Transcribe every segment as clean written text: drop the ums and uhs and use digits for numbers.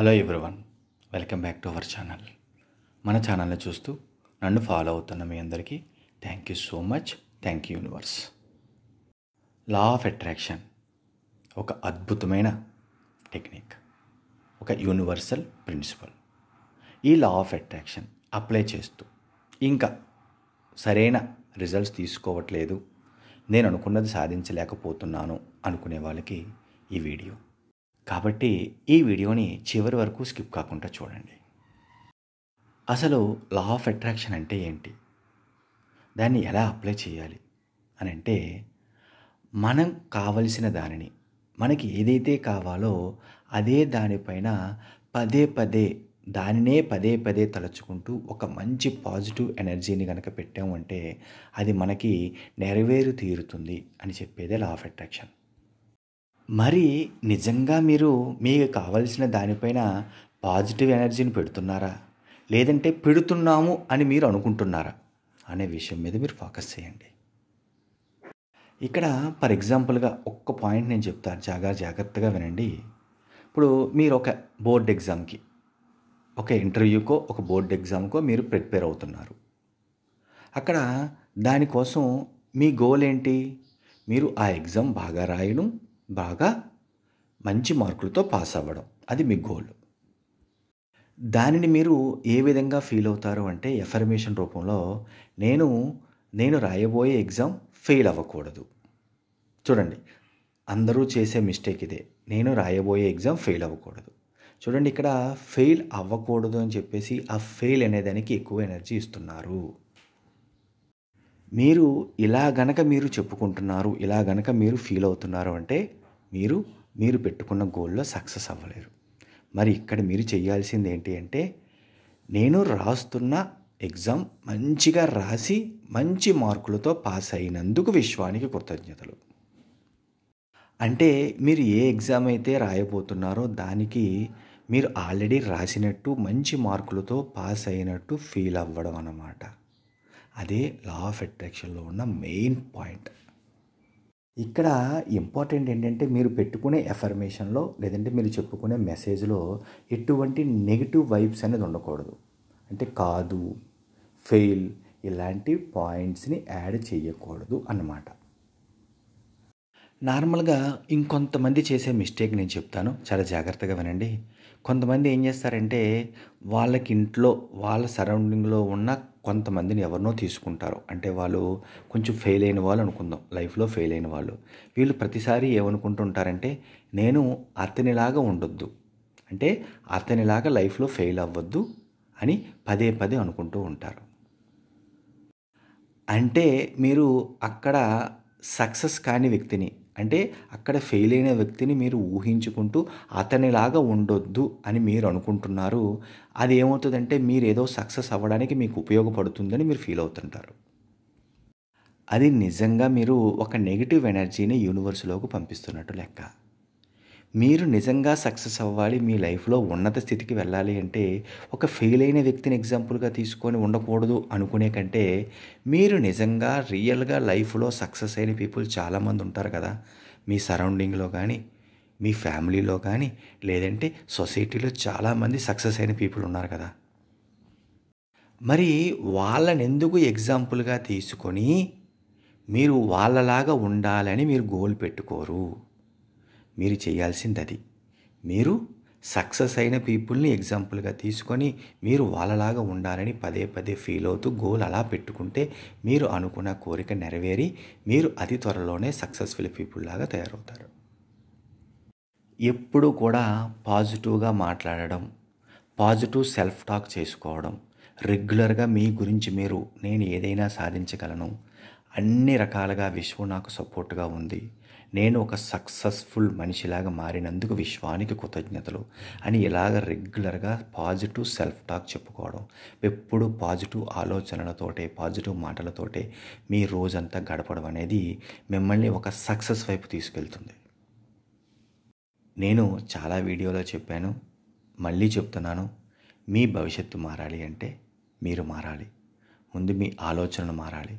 Hello everyone, welcome back to our channel. మన ఛానల్ని చూస్తూ నన్ను ఫాలో అవుతున్న మీ అందరికీ thank you so much. Thank you universe. Law of attraction ఒక అద్భుతమైన టెక్నిక్, ఒక యూనివర్సల్ ప్రిన్సిపల్. ఈ లా ఆఫ్ అట్రాక్షన్ అప్లై చేస్తూ ఇంకా సరైన రిజల్ట్స్ తీసుకోవట్లేదు, నేను అనుకున్నది సాధించలేకపోతున్నాను అనుకునే వాళ్ళకి ఈ వీడియో. కాబట్టి ఈ వీడియోని చివరి వరకు స్కిప్ కాకుండా చూడండి. అసలు లా ఆఫ్ అట్రాక్షన్ అంటే ఏంటి, దాన్ని ఎలా అప్లై చేయాలి అని అంటే, మనం కావలసిన దానిని, మనకి ఏదైతే కావాలో అదే దానిపైన పదే పదే తలుచుకుంటూ ఒక మంచి పాజిటివ్ ఎనర్జీని కనుక పెట్టామంటే అది మనకి నెరవేరు తీరుతుంది అని చెప్పేదే లా ఆఫ్ అట్రాక్షన్. మరి నిజంగా మీరు మీకు కావలసిన దానిపైన పాజిటివ్ ఎనర్జీని పెడుతున్నారా, లేదంటే పెడుతున్నాము అని మీరు అనుకుంటున్నారా అనే విషయం మీద మీరు ఫోకస్ చేయండి. ఇక్కడ ఫర్ ఎగ్జాంపుల్గా ఒక్క పాయింట్ నేను చెప్తాను, జాగ్రత్తగా వినండి. ఇప్పుడు మీరు ఒక బోర్డ్ ఎగ్జామ్కి, ఒక ఇంటర్వ్యూకో, ఒక బోర్డ్ ఎగ్జామ్కో మీరు ప్రిపేర్ అవుతున్నారు. అక్కడ దానికోసం మీ గోల్ ఏంటి? మీరు ఆ ఎగ్జామ్ బాగా రాయడం, బాగా మంచి మార్కులతో పాస్ అవ్వడం, అది మీ గోల్. దానిని మీరు ఏ విధంగా ఫీల్ అవుతారు అంటే ఎఫర్మేషన్ రూపంలో, నేను రాయబోయే ఎగ్జామ్ ఫెయిల్ అవ్వకూడదు. చూడండి, అందరూ చేసే మిస్టేక్ ఇదే, నేను రాయబోయే ఎగ్జామ్ ఫెయిల్ అవ్వకూడదు. చూడండి, ఇక్కడ ఫెయిల్ అవ్వకూడదు అని చెప్పేసి ఆ ఫెయిల్ అనేదానికి ఎక్కువ ఎనర్జీ ఇస్తున్నారు. మీరు ఇలా గనక మీరు చెప్పుకుంటున్నారు, ఇలా గనక మీరు ఫీల్ అవుతున్నారు అంటే మీరు పెట్టుకున్న గోల్లో సక్సెస్ అవ్వలేరు. మరి ఇక్కడ మీరు చేయాల్సింది ఏంటి అంటే, నేను రాస్తున్న ఎగ్జామ్ మంచిగా రాసి మంచి మార్కులతో పాస్ అయినందుకు విశ్వానికి కృతజ్ఞతలు. అంటే మీరు ఏ ఎగ్జామ్ అయితే రాయబోతున్నారో దానికి మీరు ఆల్రెడీ రాసినట్టు మంచి మార్కులతో పాస్ అయినట్టు ఫీల్ అవ్వడం అన్నమాట. అదే లా ఆఫ్ అట్రాక్షన్లో ఉన్న మెయిన్ పాయింట్. ఇక్కడ ఇంపార్టెంట్ ఏంటంటే, మీరు పెట్టుకునే ఎఫర్మేషన్లో లేదంటే మీరు చెప్పుకునే మెసేజ్లో ఎటువంటి నెగిటివ్ వైబ్స్ అనేది ఉండకూడదు. అంటే కాదు, ఫెయిల్, ఇలాంటి పాయింట్స్ని యాడ్ చేయకూడదు అన్నమాట. నార్మల్గా ఇంకొంతమంది చేసే మిస్టేక్ నేను చెప్తాను, చాలా జాగ్రత్తగా వినండి. కొంతమంది ఏం చేస్తారంటే, వాళ్ళకి ఇంట్లో వాళ్ళ సరౌండింగ్లో ఉన్న కొంతమందిని ఎవరినో తీసుకుంటారు. అంటే వాళ్ళు కొంచెం ఫెయిల్ అయిన వాళ్ళు అనుకుందాం, లైఫ్లో ఫెయిల్ అయిన వాళ్ళు. వీళ్ళు ప్రతిసారి ఏమనుకుంటుంటారంటే, నేను అతనిలాగా ఉండొద్దు, అంటే అతనిలాగా లైఫ్లో ఫెయిల్ అవ్వద్దు అని పదే అనుకుంటూ ఉంటారు. అంటే మీరు అక్కడ సక్సెస్ కాని వ్యక్తిని, అంటే అక్కడ ఫెయిల్ అయిన వ్యక్తిని మీరు ఊహించుకుంటూ అతనిలాగా ఉండొద్దు అని మీరు అనుకుంటున్నారు. అది ఏమవుతుందంటే, మీరు ఏదో సక్సెస్ అవ్వడానికి మీకు ఉపయోగపడుతుందని మీరు ఫీల్ అవుతుంటారు. అది నిజంగా మీరు ఒక నెగిటివ్ ఎనర్జీని యూనివర్స్లోకి పంపిస్తున్నట్టు లెక్క. మీరు నిజంగా సక్సెస్ అవ్వాలి, మీ లైఫ్లో ఉన్నత స్థితికి వెళ్ళాలి అంటే ఒక ఫెయిల్ అయిన వ్యక్తిని ఎగ్జాంపుల్గా తీసుకొని ఉండకూడదు అనుకునే కంటే, మీరు నిజంగా రియల్గా లైఫ్లో సక్సెస్ అయిన పీపుల్ చాలామంది ఉంటారు కదా, మీ సరౌండింగ్లో కానీ, మీ ఫ్యామిలీలో కానీ, లేదంటే సొసైటీలో చాలామంది సక్సెస్ అయిన పీపుల్ ఉన్నారు కదా. మరి వాళ్ళని ఎందుకు ఎగ్జాంపుల్గా తీసుకొని మీరు వాళ్ళలాగా ఉండాలని మీరు గోల్ పెట్టుకోరు? మీరు చేయాల్సింది అది. మీరు సక్సెస్ అయిన పీపుల్ని ఎగ్జాంపుల్గా తీసుకొని మీరు వాళ్ళలాగా ఉండాలని పదే ఫీల్ అవుతూ గోల్ అలా పెట్టుకుంటే, మీరు అనుకున్న కోరిక నెరవేరి మీరు అతి త్వరలోనే సక్సెస్ఫుల్ పీపుల్ లాగా తయారవుతారు. ఎప్పుడు కూడా పాజిటివ్గా మాట్లాడడం, పాజిటివ్ సెల్ఫ్ టాక్ చేసుకోవడం, రెగ్యులర్గా మీ గురించి మీరు, నేను ఏదైనా సాధించగలను, అన్ని రకాలుగా విశ్వం నాకు సపోర్ట్గా ఉంది, నేను ఒక సక్సెస్ఫుల్ మనిషిలాగా మారినందుకు విశ్వానికి కృతజ్ఞతలు అని ఇలాగ రెగ్యులర్గా పాజిటివ్ సెల్ఫ్ టాక్ చెప్పుకోవడం, ఎప్పుడు పాజిటివ్ ఆలోచనలతోటే, పాజిటివ్ మాటలతోటే మీ రోజంతా గడపడం అనేది మిమ్మల్ని ఒక సక్సెస్ వైపు తీసుకెళ్తుంది. నేను చాలా వీడియోలో చెప్పాను, మళ్ళీ చెప్తున్నాను, మీ భవిష్యత్తు మారాలి అంటే మీరు మారాలి. ముందు మీ ఆలోచనలు మారాలి.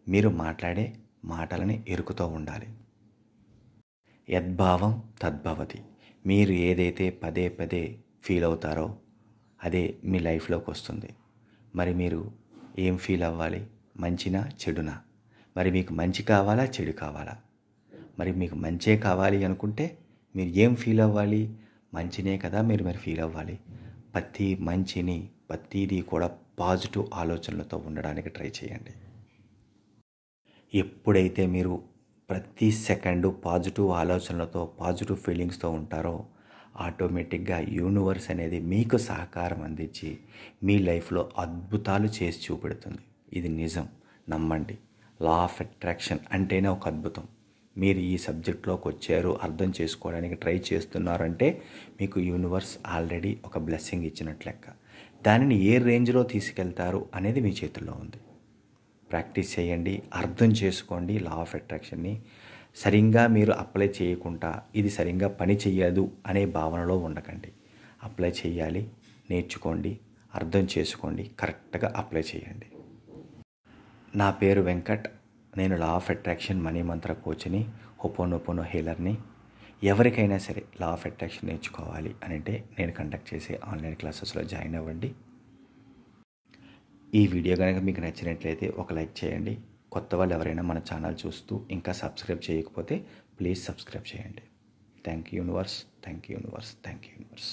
మీరు మాట్లాడే మాటలని ఎరుకుతూ ఉండాలి. యద్భావం తద్భవతి. మీరు ఏదైతే పదే ఫీల్ అవుతారో అదే మీ లైఫ్లోకి వస్తుంది. మరి మీరు ఏం ఫీల్ అవ్వాలి? మంచినా చెడునా? మరి మీకు మంచి కావాలా చెడు కావాలా? మరి మీకు మంచే కావాలి అనుకుంటే మీరు ఏం ఫీల్ అవ్వాలి? మంచినే కదా మీరు మరి ఫీల్ అవ్వాలి. ప్రతి మంచిని ప్రతిదీ కూడా పాజిటివ్ ఆలోచనలతో ఉండడానికి ట్రై చేయండి. ఎప్పుడైతే మీరు ప్రతి సెకండు పాజిటివ్ ఆలోచనలతో పాజిటివ్ ఫీలింగ్స్తో ఉంటారో ఆటోమేటిక్గా యూనివర్స్ అనేది మీకు సహకారం అందించి మీ లైఫ్లో అద్భుతాలు చేసి చూపెడుతుంది. ఇది నిజం, నమ్మండి. లా ఆఫ్ అట్రాక్షన్ అంటేనే ఒక అద్భుతం. మీరు ఈ సబ్జెక్ట్లోకి వచ్చారు, అర్థం చేసుకోవడానికి ట్రై చేస్తున్నారంటే మీకు యూనివర్స్ ఆల్రెడీ ఒక బ్లెస్సింగ్ ఇచ్చినట్లు లెక్క. దానిని ఏ రేంజ్లో తీసుకెళ్తారు అనేది మీ చేతుల్లో ఉంది. ప్రాక్టీస్ చేయండి, అర్థం చేసుకోండి. లా ఆఫ్ అట్రాక్షన్ని సరిగ్గా మీరు అప్లై చేయకుండా ఇది సరిగ్గా పని చెయ్యదు అనే భావనలో ఉండకండి. అప్లై చేయాలి, నేర్చుకోండి, అర్థం చేసుకోండి, కరెక్ట్గా అప్లై చేయండి. నా పేరు వెంకట్. నేను law of attraction money Mantra కోచ్ని, ho'oponopono హీలర్ని. ఎవరికైనా సరే లా ఆఫ్ అట్రాక్షన్ నేర్చుకోవాలి అని అంటే నేను కండక్ట్ చేసే ఆన్లైన్ క్లాసెస్లో జాయిన్ అవ్వండి. ఈ వీడియో కనుక మీకు నచ్చినట్లయితే ఒక లైక్ చేయండి. కొత్త వాళ్ళు ఎవరైనా మన ఛానల్ చూస్తూ ఇంకా సబ్స్క్రైబ్ చేయకపోతే ప్లీజ్ సబ్స్క్రైబ్ చేయండి. Thank you universe, thank you universe, thank you universe.